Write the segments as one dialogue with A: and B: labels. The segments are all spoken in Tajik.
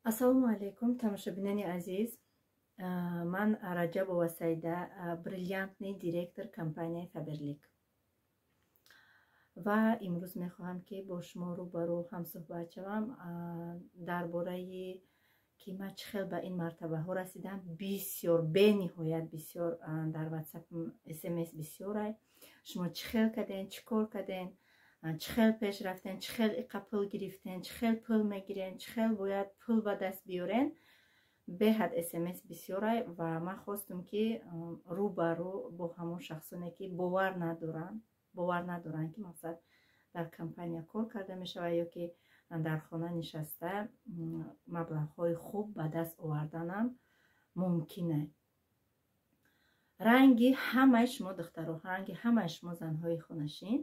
A: Ассалому алейкум, тамошобинани азиз. Ман Раҷабова Саида, бриллиантный директор компанияи Фаберлик. Ва имрӯз мехоҳам ки бо шумо рӯбарӯ ҳамсӯҳбат шавам дар бораи ки ман чӣ хел ба ин мартабаҳо расидам. Бисёр, бениҳоят бисёр дар WhatsApp SMS бисёрай. Шумо чӣ хел карден, чӣ кор карден, чӣ хел пеш рафтен, чӣ хел иқа пул гирифтен, чӣ хел пул мегирен, чӣ хел бояд пул ба даст биёрен. Беҳад SMS бисёрай ва ман хостам ки рӯбарӯ бо ҳамон шахсоне ки бовар надоранд ки мақсад дар компания кор карда мешавад ё ки дар хона нишаста маблағҳои хуб ба даст оварданам мумкине. ранги ҳамаи шумо духтаро, ранги ҳамаи шумо занҳои хонашин,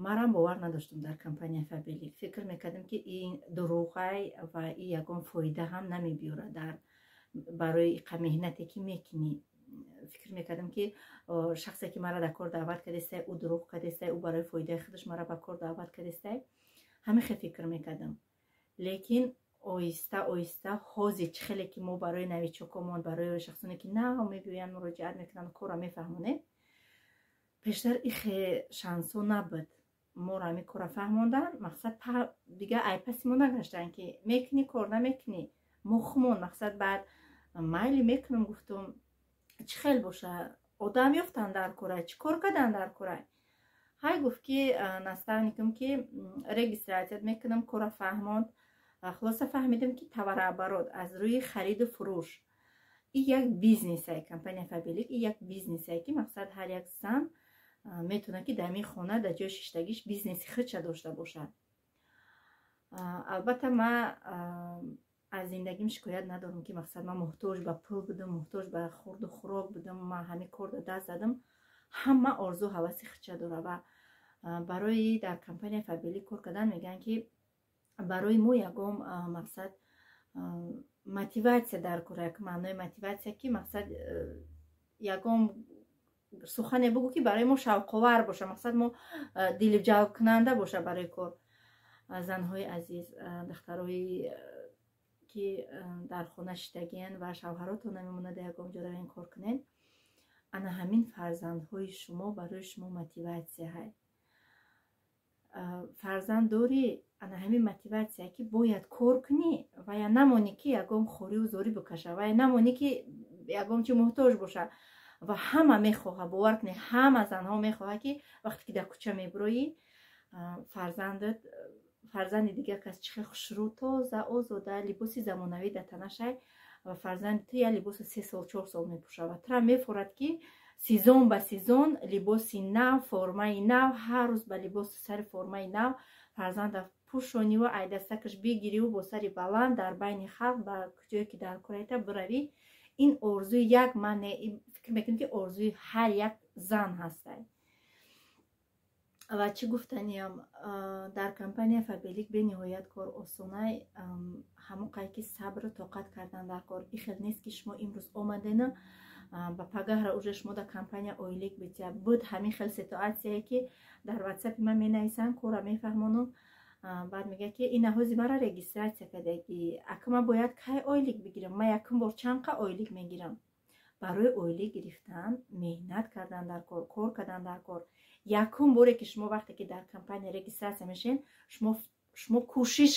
A: марам бовар надоштам дар компанияи Фаберлик. Фикр мекардам ки ин дурӯғай ва ин ягон фоида ҳам намебиёрад барои иқа меҳнате ки мекунӣ. Фикр мекардам ки шахсе ки мара дар кор даъват кардестай, ӯ дурӯғ кардестай, ӯ барои фоидаи худаш мара ба кор даъват кардестай. Ҳамин хел фикр мекардам. Лекин оҳиста оҳиста ҳозир чӣ хеле ки мо барои навичокомон, барои шахсоне ки нав мебиёянд, муроҷиат мекунанд, кора мефаҳмонем, пештар и хе шансо набуд. Моро ҳамин кора фаҳмонданд, мақсад дига айпаси мо нагаштанд ки мекунӣ, кор намекунӣ, мухмон. Мақсад баъд майли мекунам, гуфтам чӣ хел боша, одам ёфтанд дар корай, чӣ кор карданд дар корай. ҳай гуфт ки наставникам ки регистратсия мекунам, кора фаҳмонд. хулоса фаҳмидам ки товарооборот аз рӯи хариду фурӯш ин як бизнесае. Компания Фаберлик ин як бизнесае ки мақсад ҳар як зан метавонад ки дар ин хона дар ҷои шиштагиш бизнеси худша дошта бошад. албатта ман аз зиндагим шикоят надорам ки мақсад ман муҳтоҷ ба пул будам, муҳтоҷ ба хурду хӯрок будам. ман ҳамин кор даст задам. ҳама орзу ҳаваси худша дора ва барои дар компанияи Фаберлик кор кардан мегӯянд ки барои мо ягон мақсад мотиватсия дар кора. Як маънои мотиватсия ки мақсад ягон сухане бугӯ ки барои мо шавқовар боша, мақсад мо дилҷалбкунанда боша барои кор. занҳои азиз, духтарои ки дар хона шиштагиен ва шавҳаротон намемонад ягон ҷо равен кор кунен, ана ҳамин фарзандҳои шумо барои шумо мотиватсияҳай. фарзанд дорӣ, ана ҳамин мотиватсия ки бояд кор кунӣ ва я намонӣ ки ягон хориву зорӣ бикаша ва я намонӣ ки ягон чӣ муҳтоҷ боша. ва ҳама мехоҳад, бовар кунед, ҳама занҳо мехоҳад ки вақте ки дар кӯча мебироӣ фарзанди дигар кас чӣ хел хушрӯ, тоза, озода, либоси замонавӣ дар танашай ва фарзанди ту як либоси 3 сол 4 сол мепӯшад ва тура мефорад ки сезон ба сезон либоси нав, формаи нав, ҳар рӯз ба либоси сари формаи нав фарзанда пӯшониву айдастакаш бигириву бо сари баланд дар байни халқ ба куҷое ки дар кораита биравӣ. ин орзуи як ман фикр мекунам ки орзуи ҳар як зан ҳастай. ва чӣ гуфтаниям, дар компанияи Фаберлик бениҳоят кор осонай. ҳамон қадр ки сабру тоқат кардан дар кор. ин хел нест ки шумо имрӯз омадена ба пагаҳра уже шумо дар компания оилик битя буд. ҳамин хел ситуатсияе ки дар WhatsApp ман менависанд, кора мефаҳмонам. баъд мегӯяд ки ина ҳози мара регистратсия кардаги, ака ман бояд кай оилик бигирам, ман якум бор чанд қа оилик мегирам. барои оилик гирифтан меҳнат кардан дар кор, кор кардан дар кор. якум боре ки шумо вақте ки дар компания регистратсия мешавед, шумо кӯшиш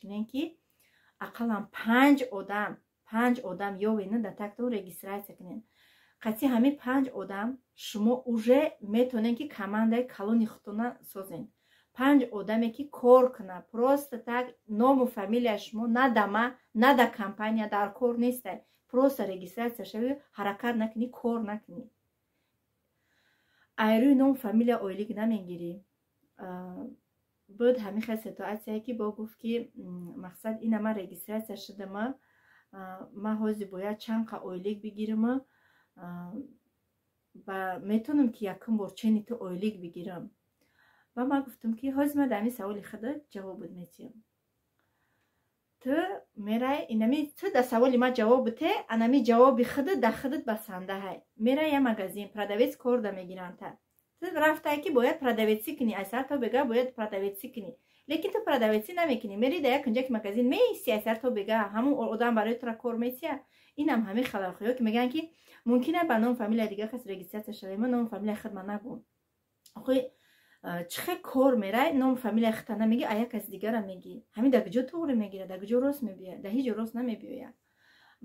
A: кунед ки ақаллан 5 одам ёвена дар тактон регистратсия кунед. қатъи ҳамин 5 одам шумо уже метавонед ки командаи калони худтона созен. 5 одаме ки кор кунад, просто так ному фамилия шумо на дама, на да компания дар кор нестай. Просто регистратсия шавӣ, ҳаракат накунӣ, кор накунӣ. айрӯи ном фамилия оилик намегирӣ. буд ҳамин хел ситуатсияе ки бо гуфт ки мақсад ина ман регистратсия шудама, ман ҳозир бояд чанд қа оилик бигирама ва метавонам ки якум бор чени ту оилик бигирам. ва ман гуфтам ки ҳозир ман дар ҳамин саволи худат ҷавоб медиҳам. ту мерай инами ту дар саволи ман ҷавоб бите, анами ҷавоби худат дар худат басандаҳай. Мерай я магазин, продавец кор да мегиранд та. Ту рафтай ки бояд продавецӣ кунӣ, айсар то бега бояд продавецӣ кунӣ. лекин ту продавецӣ намекунӣ, мери дар як кунҷаки магазин меисти аксар то бега ҳамун одам барои тура кор метия. Инам ҳамаи халалхоҳиё ки мегӯянд ки мумкина ба ном фамилия дигар кас регистратсия шавад, ман ном фамилия худма нагӯм. охи чихе кор мерай ном фамилия худта намеги, а як каси дигара мегӣ. Ҳамин дар куҷо туғри мегирад, дар куҷо рост мебиёяд, дар ҳеҷ ҷо рост намебиёяд.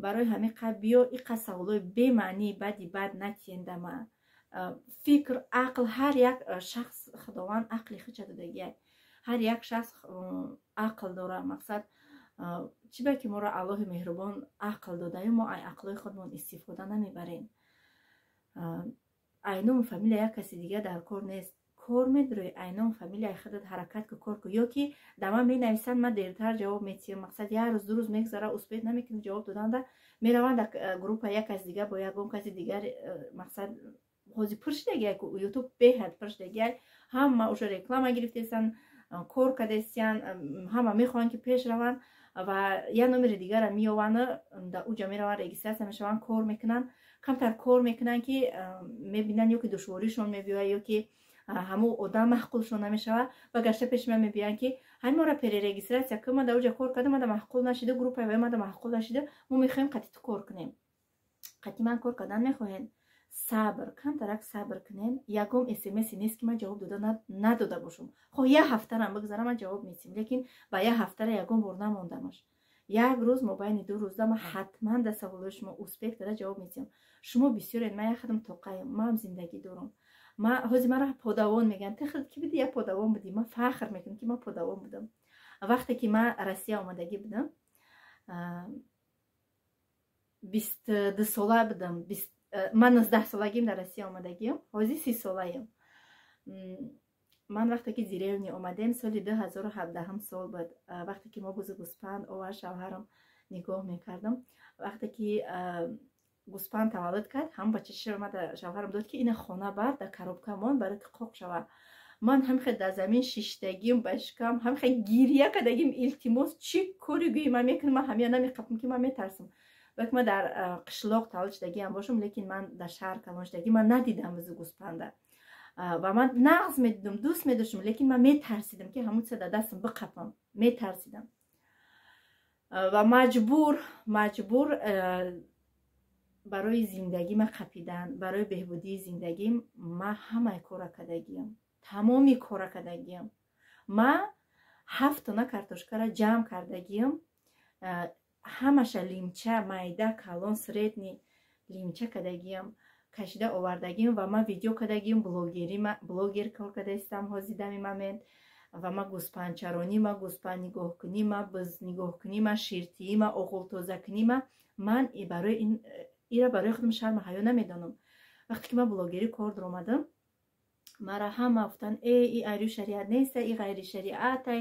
A: барои ҳамин қад биё иқа саволои бемаънии бади бад натиен дама. фикр, ақл, ҳар як шахс худованд ақли худша додагиай. ҳар як шахс ақл дора. мақсад чӣ ба ки моро Аллоҳи меҳрубон ақл додаю, мо ай ақлои худмон истифода намебарем. айном фамилия як каси дигар дар кор нест. кор медорӣ айном фамилияи худат ҳаракат ку кор ку, ё ки да ман менависанд, ман дертар ҷавоб метиҳам. мақсад як рӯз ду рӯз мегзара, успеҳ намекунӣ ҷавоб доданда, мераванд дар группа як каси дигар бо ягон каси дигар. мақсад ҳозир пур шидагиай ку ютуб беҳад пур шидагиай, ҳама уша реклама гирифтесанд, кор кардесиянд, ҳама мехоҳанд ки пеш раванд ва як номери дигарам меёванд, дар уҷа мераванд, регистратсия мешаванд, кор мекунанд. камтар кор мекунанд ки мебинанд ё ки душворишон мебиёяд, ё ки ҳамун одам маҳқулшон намешавад ва гашта пеши ман мебиёянд ки ҳамин мора перерегистратсия кун, ман дар уҷа кор кардам, ман дар маҳқул нашида, группаи вай ман дар маҳқул нашида, мо мехоҳем қатъи ту кор кунем. қатъи ман кор кардан мехоҳем. сабр, камтарак сабр кунем. ягон смс-и нест ки ман ҷавоб надода бошам. хоҳ як ҳафтарам бигзара, ман ҷавоб метиҳам, лекин ба як ҳафтара ягон бор намондамаш. як рӯз мобайни ду рӯзда ман ҳатман дар саволои шумо успеҳ карда ҷавоб метиҳам. шумо бисёред, ман як хадам тоқаем, манам зиндагӣ дорам. ҳозир маро подавон мегӯянд. ты худ ки будӣ як подавон будӣ. ман фахр мекунам ки ман подавон будам. вақте ки ман Россия омадагӣ будам, 22 сола будам. ман 19 солагим дар Россия омадагиам, ҳозир 30 солаям. ман вақте ки деревня омадем соли 2017 сол буд. вақте ки мо бузу гӯспанд овар шавҳарам нигоҳ мекардам. вақте ки гӯспанд таваллуд кард, ҳам бачаша омада шавҳарам дод ки ина хона бар дар коробка мон барои ки қоқ шавад. ман ҳамихе дар замин шиштагим ба шикам, ҳамихе гирия кардагим, илтимос чӣ кори гӯӣ ман мекунам, ман ҳамия намеқапам ки ман метарсам. вақт ман дар қишлоқ таваллуд шудагиам бошам, лекин ман дар шаҳр калон шудагӣ, ман надидам бузу гӯспанда ва ман нағз медидам, дӯст медоштам, лекин ман метарсидам ки ҳамун чиза дар дастам биқапам, метарсидам ва маҷбур барои зиндагӣ ма қапидан, барои беҳбудии зиндагим ман ҳамаи кора кардагиам, тамоми кора кардагиам. ман 7 тона картошкаро ҷамъ кардагиам, ҳамаша лимча, майда, калон, средни лимча кардагиам, кашида овардагиам ва ман видео кардагиам, блогер кор кардаистам ҳозир дами момент ва ман гӯспанчаронима, гӯспанд нигоҳкунима, биз нигоҳкунима, ширтиима, оғултозакунима. ман ира барои худам шарму ҳаё намедонам. вақте ки ман блогерӣ кор даромадам, мара ҳама гуфтанд и айрӯ шариат неста, и ғайри шариатай.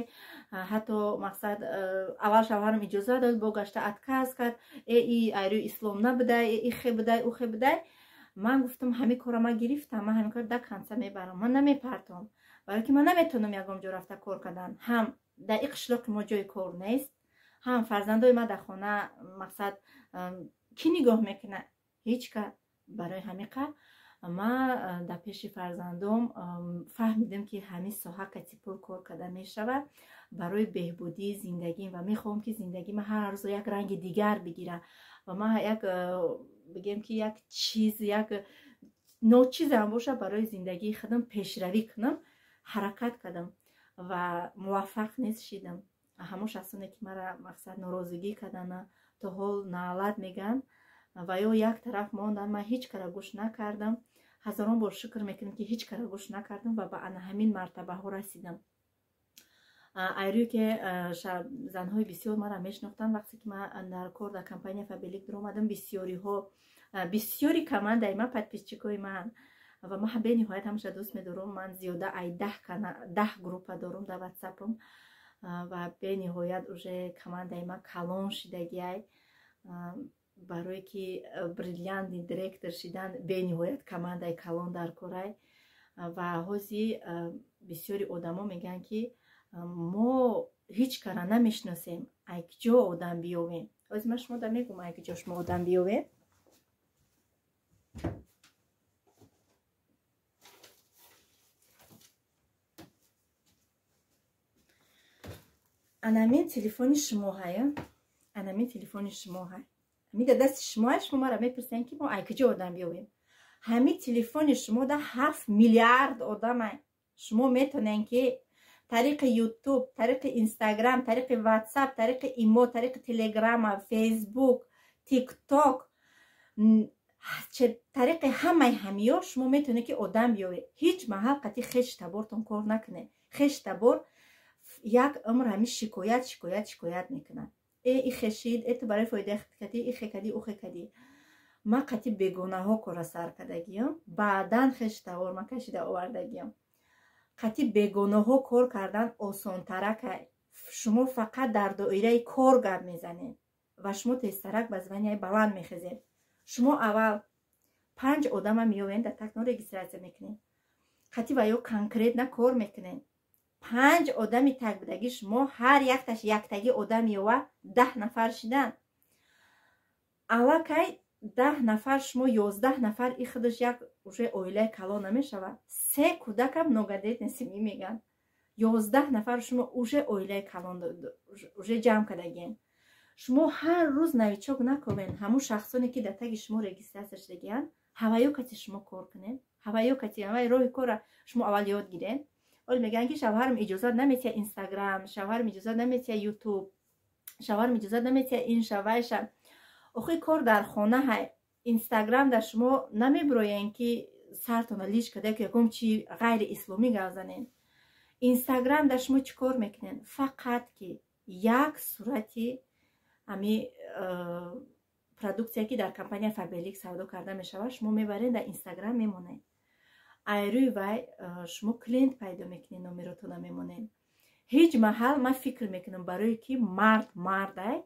A: ҳатто мақсад аввал шавҳарам иҷоза дод, бо гашта отказ кард, и айрӯ ислом набудай, и хе будай, у хе будай. ман гуфтам ҳамин кора ман гирифтам, ман ҳамин кор да канца мебарам, ман намепартам, барои ки ман наметавонам ягон ҷо рафта кор кардан. ҳам дар ин қишлоқи мо ҷои кор нест, ҳам фарзандои ман дар хона, мақсад кӣ нигоҳ мекуна? ҳеҷ ка. барои ҳамин қа ман дар пеши фарзандом фаҳмидам ки ҳамин соҳа қатъи пур кор карда мешавад барои беҳбудии зиндагим ва мехоҳам ки зиндагӣ ман ҳар рӯз як ранги дигар бигира ва ман як бигем ки як чиз, як ночизам боша, барои зиндагии худам пешравӣ кунам, ҳаракат кардам ва муваффақ низ шидам. ҳамон шахсоне ки мара мақсад норозигӣ кардана, то ҳол наълад мегӯянд ва ё як тараф мондан, ман ҳеҷ кара гӯш накардам. ҳазорон бор шукр мекунам ки ҳеҷ кара гӯш накардам ва ба ана ҳамин мартабаҳо расидам. айрӯ ки занҳои бисёр мара мешинохтанд, вақте ки ман дар кор дар компания Фабелик даромадам, бисёри командаи ман подписчикои ман ва ман бениҳоят ҳамаша дӯст медорам. ман зиёда ай 10 группа дорам дар ватсапам ва бениҳоят уже командаи ман калон шидагиай, барое ки бриллиантни директор шидан бениҳоят командаи калон дар корай ва ҳозир бисёри одамо мегӯянд ки мо ҳеҷ кара намешиносем, ай куҷо одам биёвем. ҳозир ман шумо да мегӯям ай куҷо шумо одам биёвем. анамин телефони шумо ҳая, анамин телефони шумо ҳай. Ҳамин да дасти шумо ҳай, шумо мара мепурсен ки мо ай куҷо одам биёвем. ҳамин телефони шумо да 7 миллиард одам ай. шумо метонен ки тариқи ютуб, тариқи инстаграм, тариқи ватсап, тариқи имо, тариқи телеграма, фейсбук, тикток, тариқи ҳамаи ҳамиё шумо метонед ки одам биёве. ҳеҷ маҳал қатъи хеш табортон кор накуне. хеш табор як умр ҳамин шикоят мекунад. и хешид, ту барои фоидаи кади, и хекади, у хекади. ма қатъи бегонаҳо кора сар кардагиам, баъдан хеш табор ма кашида овардагиам. қатъи бегонаҳо кор кардан осонтарак ай. шумо фақат дар доираи кор гап мезанед ва шумо тезтарак ба званиаи баланд мехезед. шумо аввал 5 одама миёвен да такно регистратсия мекунед. қатъи ва ё конкретна кор мекунед. 5 одами так будагӣ шумо ҳар якташ яктаги одам ёва 10 нафар шидан. аллакай 10 нафар шумо 11 нафар и худаш як уже оилаи калон намешавад. 3 кӯдакам многодетности мемеган. 11 нафар шумо уже оилаи калон уже ҷамъ кардагиен. шумо ҳар рӯз навичок накавен ҳамун шахсоне ки дар таги шумо регистратсия шудагиянд ҳаваё кати шумо кор кунед. ҳаваё кати ҳаваи роҳи кора шумо аввал ёд гиред. ҳол мегӯянд ки шавҳарам иҷозат наметия инстаграм, шавҳарам иҷозат наметия ютуб, шавҳарам иҷозат наметия ин шавайша. охи кор дар хона ҳай. инстаграм дар шумо намебироянд ки сартона лиш када ки якум чи ғайри исломӣ гап занед. инстаграм дар шумо чӣ кор мекунед? фақат ки як сурати ҳами продуксия ки дар компания Faberlic савдо карда мешавад шумо мебаред дар инстаграм мемонед. ай рӯи вай шумо клиент пайдо мекунед, номеротона мемонед. ҳеҷ маҳал ман фикр мекунам барое ки мардай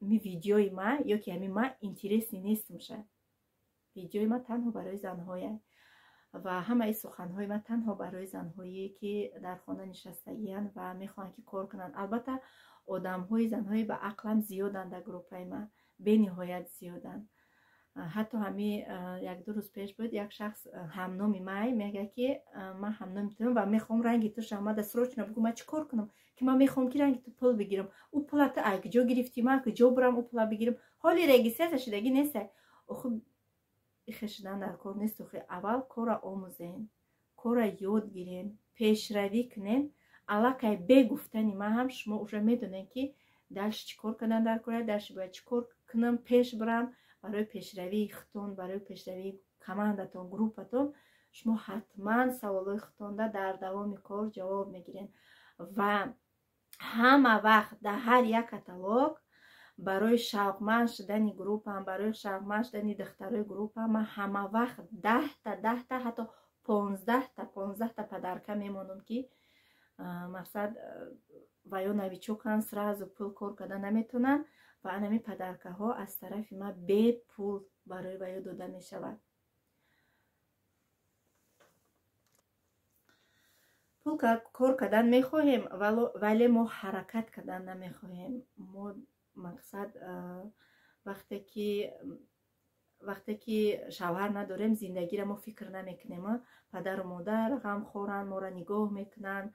A: ми видеои ма ё ки ҳами ма интересни нестм шад. видеои ма танҳо барои занҳое ва ҳамаи суханҳои ма танҳо барои занҳое ки дар хона нишастагиянд ва мехоҳанд ки кор кунанд. албатта одамҳои занҳои ба ақлам зиёданд дар группаи ма, бениҳоят зиёданд. ҳатто ҳами як ду рӯз пеш буд як шахс ҳамноми май мега ки ман ҳамноми ту ва мехоҳам ранги ту шамада срочно бигӯ ман чӣ кор кунам ки ман мехоҳам ки ранги ту пул бигирам. ӯ пула ту ай куҷо гирифтӣ, ман куҷо бурам ӯ пула бигирам. ҳоли регистрация шудагӣ нестай. охи ихе шудан дар кор нест. охи аввал кора омӯзен, кора ёд гирен, пешравӣ кунен. аллакай бе гуфтани ман ҳам шумо уже медонед ки дальше чӣ кор кардан дар кора, дальше бояд чӣ кор кунам, пеш бурам. барои пешравии худтон, барои пешравии командатон, группатон шумо ҳатман саволои худтонда дар давоми кор ҷавоб мегиред ва ҳама вақт дар ҳар як каталог барои шавқманд шудани группам, барои шавқманд шудани духтарои группам ман ҳама вақт 10 та ҳатто 15 та падарка мемонам ки мақсад ва ё навичокан сразу пул кор карда наметонанд ва анами падаркаҳо аз тарафи ма бепул барои ва ё дода мешавад. пул кор кардан мехоҳем вале мо ҳаракат кардан намехоҳем. мо мақсад вақте ки шавҳар надорем зиндагиро мо фикр намекунем. падару модар ғамхоранд, моро нигоҳ мекунанд.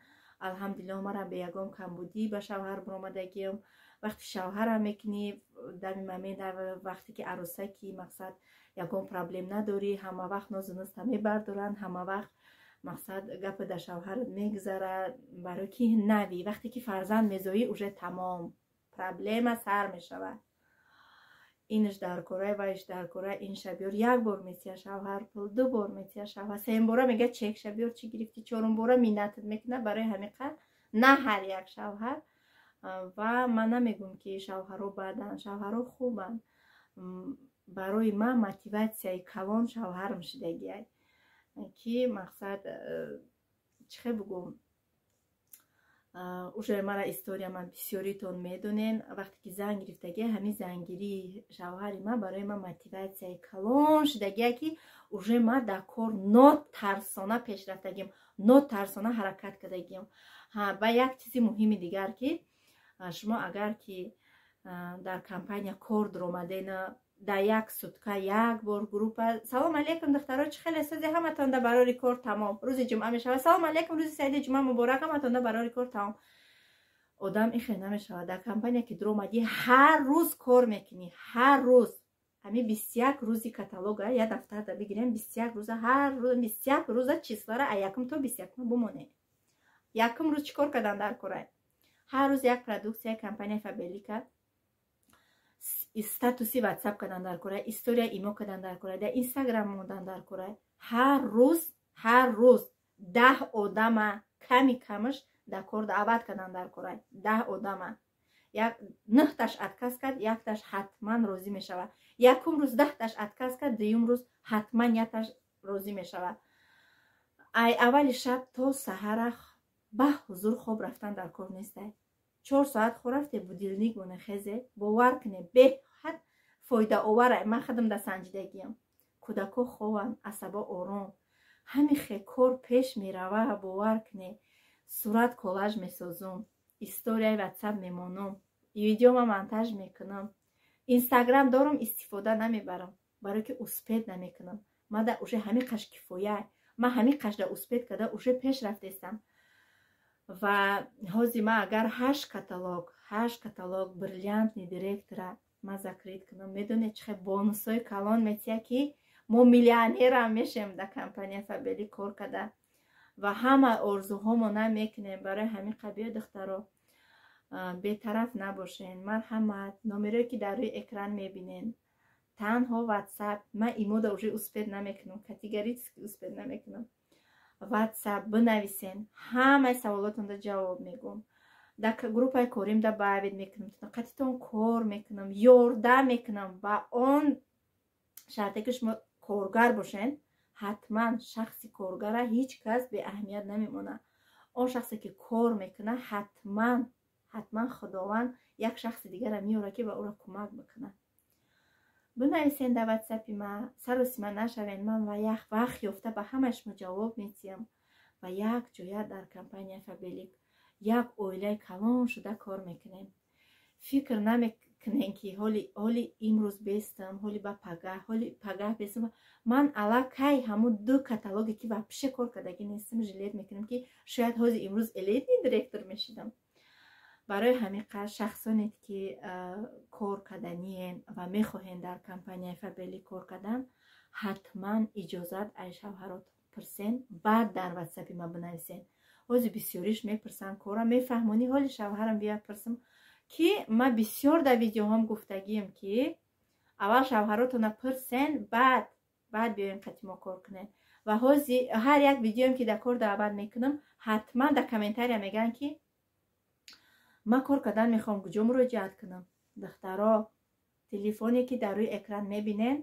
A: алҳамдулиллоҳ мара бе ягон камбудӣ ба шавҳар буромадагиам. вақти шавҳарам мекунӣ дами момент вақте ки аросаки мақсад ягон проблем надорӣ, ҳама вақт нозу нуста мебардоранд, ҳама вақт мақсад гапа дар шавҳарат мегзарад. барои ки нави вақте ки фарзанд мезоӣ уже тамом проблема сар мешавад. инш дар кора вайш дар кора ин шабёр як бор метия шавҳар пул, ду бор метия шавҳар, сеюм бора мега чек шабёр чӣ гирифти, чорум бора миннатат мекунад барои ҳамиқат. на ҳар як шавҳар. ва ман намегӯм ки шавҳаро баданд, шавҳаро хубанд. барои ман мотиватсияи калон шавҳарам шудагиай ки мақсад чӣ бигӯм уже мара история ман бисёритон медонен. вақте ки зан гирифтагия ҳамин зангирии шавҳари ман барои ман мотиватсияи калон шудагия ки уже ман дар кор нотарсона пеш рафтагиам, нотарсона ҳаракат кардагиам. ва як чизи муҳими дигар ки шумо агар ки дар компания кор дуромадена дар як сутка як бор группа салом алейкум духтаро чӣ хел ҳастед, ҳаматонда барори кор тамом. рӯзи ҷумъа мешавад салом алейкум рӯзи сайди ҷумъа муборак, ҳаматонда барори кор тамом. одам ихе намешавад. Дар компания ки дуромадӣ ҳар рӯз кор мекунӣ, ҳар рӯз ҳами 21 рӯзи каталога я дафтарда бигирем 21 рӯза, ҳар рӯз 21 рӯза числара а якум то 21 бумонем. Якум рӯз чӣ кор кардан дар кора? ҳар рӯз як продуксияи компания Фабелика статуси ватсап кардан дар кора, история имо кардан дар кора, дар инстаграм мондан дар кора. ҳар рӯз 10 одама ками камаш дар кор даъват кардан дар кора. 10 одама 9таш отказ кард, 1таш ҳатман розӣ мешавад. якум рӯз 10таш отказ кард, дуюм рӯз ҳатман 1таш розӣ мешавад. ай аввали шаб то саҳара ба ҳузур хоб рафтан дар кор нестай. 4 соат хо рафте будилник бонахезе бовар куне беҳад фоидаовара. ман хадам да санҷидагиям. кӯдако хован, асаба ором, ҳами хе кор пеш мерава. бовар куне сурат коллаж месозум, историяи ватсап мемонам, видеома монтаж мекунам. инстаграм дорам, истифода намебарам, барои ки успед намекунам. ман да уже ҳами қаш кифоя, ман ҳами қаш да успед када уже пеш рафтестам. ва ҳозир ман агар 8 каталог бриллиантни директора ман закрит кунам, медонед чихе бонусҳои калон метия ки мо миллионерам мешем дар компания Фабели кор када. ва ҳама орзуҳомо намекунем. барои ҳамин қабиё духтаро бетараф набошен. марҳамат. номерое ки дар рӯи экран мебинен танҳо ватсап. ман имода уже успед намекунам, категорически успед намекунам. ватсап бинависен, ҳамаи саволотонда ҷавоб мегӯм. дар группаи корим да баъвид мекунам, қаттитон кор мекунам, ёрдам мекунам. ба он шарте ки шумо коргар бошен. ҳатман шахси коргара ҳеҷ кас беаҳамият намемонад. он шахсе ки кор мекунад ҳатман худованд як шахси дигара меора ки ба ӯро кӯмак бикунад. бинависен дар ватсапи ман, саросима нашавен. ман ва як вақт ёфта ба ҳамаи шумо ҷавоб медиҳам. ва як ҷоя дар компания Фабелик як оилаи калон шуда кор мекунем. фикр намекунем ки ҳоли имрӯз бестам, ҳоли ба пагаҳ бестам. ман аллакай ҳамун 2 каталоге ки вапше кор кардагӣ нестам жилет мекунам ки шояд ҳозир имрӯз элитни директор мешидам. барои ҳамин қадр шахсоне ки кор карданиен ва мехоҳен дар компанияи Фабели кор кардан, ҳатман иҷозат ай шавҳарот пурсен, баъд дар ватсапи ман бинависен. ҳозир бисёриш мепурсанд кора, мефаҳмонӣ ҳоли шавҳарам биёд пурсам ки ман бисёр дар видеоҳом гуфтагием ки аввал шавҳаротона пурсен, баъд биёен қати мо кор кунем. ва ҳозир ҳар як видеоем ки дар кор даъват мекунам, ҳатман дар комментария мегӯян ки ман кор кардан мехоҳам, куҷо муроҷиат кунам. духтаро, телефоне ки дар рӯи экран мебинен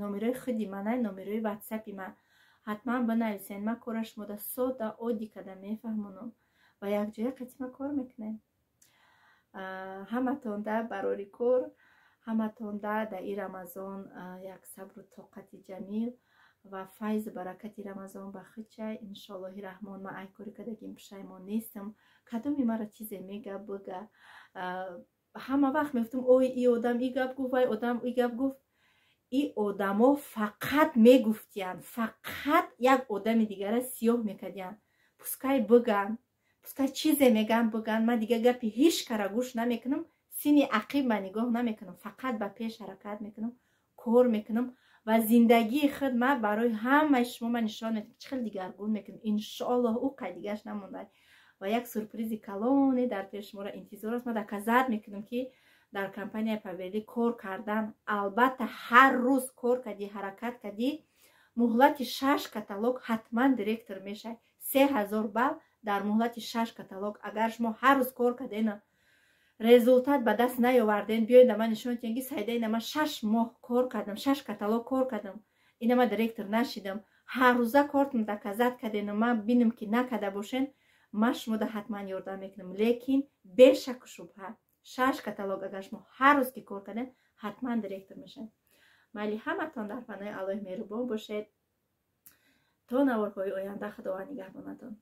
A: номерои худи мана, номерои ватсапи ман. ҳатман бинависен. ман кора шумода сода оддӣ карда мефаҳмонам ва якҷоя қати ма кор мекунем. ҳаматонда барори кор, ҳаматонда дар ин рамазон як сабру тоқати ҷамил ва файзу баракати рамазон ба худ чай. иншоаллоҳи раҳмон ман ай кори кардагим пушаймон нестам. кадоми мара чизе мега буга ҳама вақт мегуфтам ой и одам и гап гуфт, вай одам и гап гуфт. и одамо фақат мегуфтиянд, фақат як одами дигара сиёҳ мекардиянд. пускай биган, пускай чизе меган биган. ман дига гапи ҳеҷ кара гӯш намекунам, сини ақиб ма нигоҳ намекунам. фақат ба пеш ҳаракат мекунам, кор мекунам ва зиндагии худ ман барои ҳамаи шумо ман нишон медиҳам чӣ хел дигаргун мекунам. иншоаллоҳ ӯ қайдигаш намонад ва як сюрпризи калоне дар пеш шуморо интизор аст. ман дар казат мекунам ки дар компанияи Фабели кор кардан, албатта ҳар рӯз кор кардӣ, ҳаракат кардӣ, муҳлати 6 каталог ҳатман директор мешавӣ. 3000 балл дар муҳлати 6 каталог. агар шумо ҳар рӯз кор кардена результат ба даст наёварден, биёед да ман нишон диҳед ки сайда ина ман 6 моҳ кор кардам, 6 каталог кор кардам, ина ман директор нашидам. ҳар рӯза кортам да казат кардена, ман бинам ки накарда бошен, ман шумода ҳатман ёрдам мекунам. лекин бешаку шубҳа 6 каталог агар шумо ҳар рӯз ки кор кардем, ҳатман директор мешавед. майли ҳаматон дар паноҳи Аллоҳи меҳрубон бошед. то наворҳои оянда худованд нигаҳбонатон.